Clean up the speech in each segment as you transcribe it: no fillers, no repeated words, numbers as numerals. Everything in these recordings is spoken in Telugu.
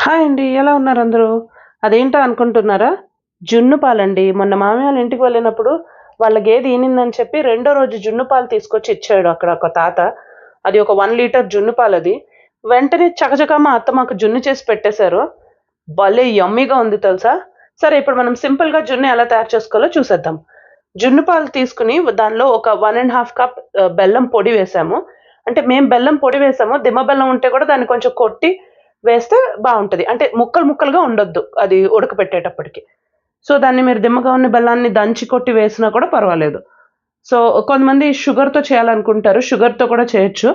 హాయ్ అండి. ఎలా ఉన్నారు అందరూ? అదేంటో అనుకుంటున్నారా? జున్ను పాలండి. మొన్న మామయ్య వాళ్ళ ఇంటికి వెళ్ళినప్పుడు వాళ్ళ గేదె ఈనిందని చెప్పి రెండో రోజు జున్ను పాలు తీసుకొచ్చి ఇచ్చాడు అక్కడ ఒక తాత. అది ఒక 1 లీటర్ జున్ను పాలది. వెంటనే చకచకా మా అత్త మాకు జున్ను చేసి పెట్టేశారు. భలే యమ్మీగా ఉంది తెలుసా? సరే ఇప్పుడు మనం సింపుల్‌గా జున్ను ఎలా తయారు చేసుకోవాలో చూసేద్దాం. జున్ను పాలు తీసుకొని దానిలో ఒక 1 ½ కప్ బెల్లం పొడి వేసాము. అంటే మేము బెల్లం పొడి వేసాము. దిమ్మ బెల్లం ఉంటే కూడా దాన్ని కొంచెం కొట్టి వేస్తే బావుంటది. అంటే ముక్కలు ముక్కలుగా ఉండొద్దు అది ఉడకపెట్టేటప్పటికి. సో, దాన్ని మీరు దిమ్మగా ఉన్న బెల్లాన్ని దంచి కొట్టి వేసినా కూడా పర్వాలేదు. సో, కొంతమంది షుగర్‌తో చేయాలనుకుంటారు. షుగర్‌తో కూడా చేయొచ్చు.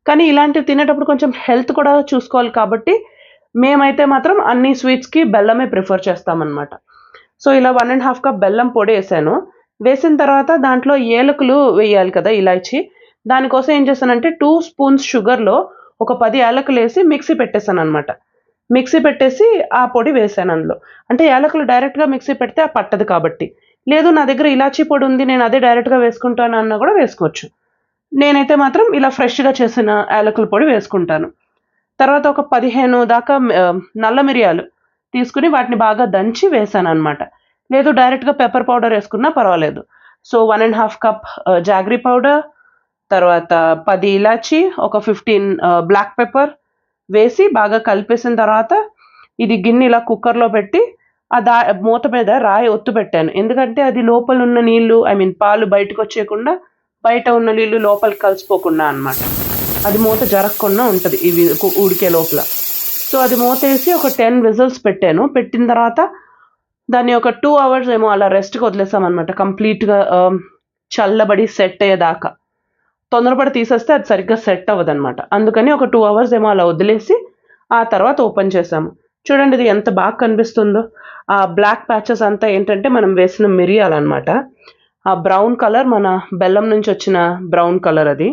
కానీ ఇలాంటివి తినేటప్పుడు కొంచెం హెల్త్ కూడా చూసుకోవాలి కాబట్టి, మేమైతే మాత్రం అన్ని స్వీట్స్‌కి బెల్లమే ప్రిఫర్ చేస్తామనమాట. సో, ఇలా 1 ½ కప్ బెల్లం పొడేసాను. వేసిన తర్వాత దాంట్లో ఏలకులు వేయాలి కదా! ఇలాచీ. దానికోసం ఏం చేశానంటే 2 స్పూన్స్ షుగర్‌లో ఒక 10 యాలకులేసి మిక్సీ పెట్టేసాననమాట. మిక్సీ పెట్టేసి ఆ పొడి వేశాను అందులో. అంటే యాలకులు డైరెక్ట్‌గా మిక్సీ పెడితే పట్టదు కాబట్టి. లేదు నా దగ్గర ఇలాచీ పొడి ఉంది నేను అదే డైరెక్ట్‌గా వేసుకుంటాను అన్నా కూడా వేసుకోవచ్చు. నేనైతే మాత్రం ఇలా ఫ్రెష్‌గా చేసిన యాలకుల పొడి వేసుకుంటాను. తర్వాత ఒక 15 దాకా నల్ల మిరియాలు తీసుకొని వాటిని బాగా దంచి వేశాననమాట. లేదు డైరెక్ట్‌గా పెప్పర్ పౌడర్ ఏసుకున్నా పర్వాలేదు. సో, 1 ½ కప్ జాగరీ పౌడర్, తర్వాత 10 ఇలాచీ, ఒక 15 బ్లాక్ పెప్పర్ వేసి బాగా కలిపేసిన తర్వాత, ఇది గిన్నె ఇలా కుక్కర్‌లో పెట్టి ఆ మూత మీద రాయి ఒత్తు పెట్టాను. ఎందుకంటే అది లోపలున్న నీళ్ళు పాలు బయటకొచ్చేయకుండా, బయట ఉన్న నీళ్ళు లోపలికి కలిసిపోకుండా అనమాట. అది మూత జరగకుండా ఉంటది ఇవి ఉడికే లోపల. సో, అది మూతేసి ఒక 10 విజిల్స్ పెట్టాను. పెట్టిన తర్వాత దాన్ని ఒక 2 అవర్స్ ఏమో అలా రెస్ట్‌కి వదిలేసామనమాట. కంప్లీట్‌గా చల్లబడి సెట్ అయ్యేదాకా. తొందరపడి తీసేస్తే అది సరిగ్గా సెట్ అవ్వదనమాట. అందుకని ఒక 2 అవర్స్ ఏమో అలా వదిలేసి, ఆ తర్వాత ఓపెన్ చేశాము. చూడండి ఇది ఎంత బాగా కనిపిస్తుందో. ఆ బ్లాక్ ప్యాచెస్ అంతా ఏంటంటే మనం వేసిన మిరియాలనమాట. ఆ బ్రౌన్ కలర్ మన బెల్లం నుంచి వచ్చిన బ్రౌన్ కలర్ అది.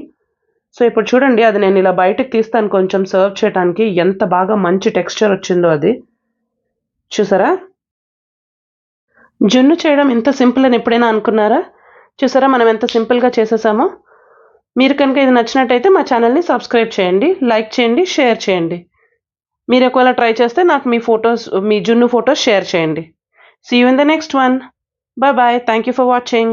సో, ఇప్పుడు చూడండి అది నేను ఇలా బయటకి తీస్తాను కొంచెం సర్వ్ చేయటానికి. ఎంత బాగా మంచి టెక్స్చర్ వచ్చిందో అది. చూసారా? జున్ను చేయడం ఇంత సింపుల్ అని ఎప్పుడైనా అనుకున్నారా? చూసారా మనం ఎంత సింపుల్‌గా చేసేసామో? మీరు కనుక ఇది నచ్చినట్టయితే మా ఛానల్‌ని సబ్స్క్రైబ్ చేయండి, లైక్ చేయండి, షేర్ చేయండి. మీరు ఒకవేళ ట్రై చేస్తే నాకు మీ జున్ను ఫోటోస్ షేర్ చేయండి. See you in the next one. Bye bye. Thank you for watching.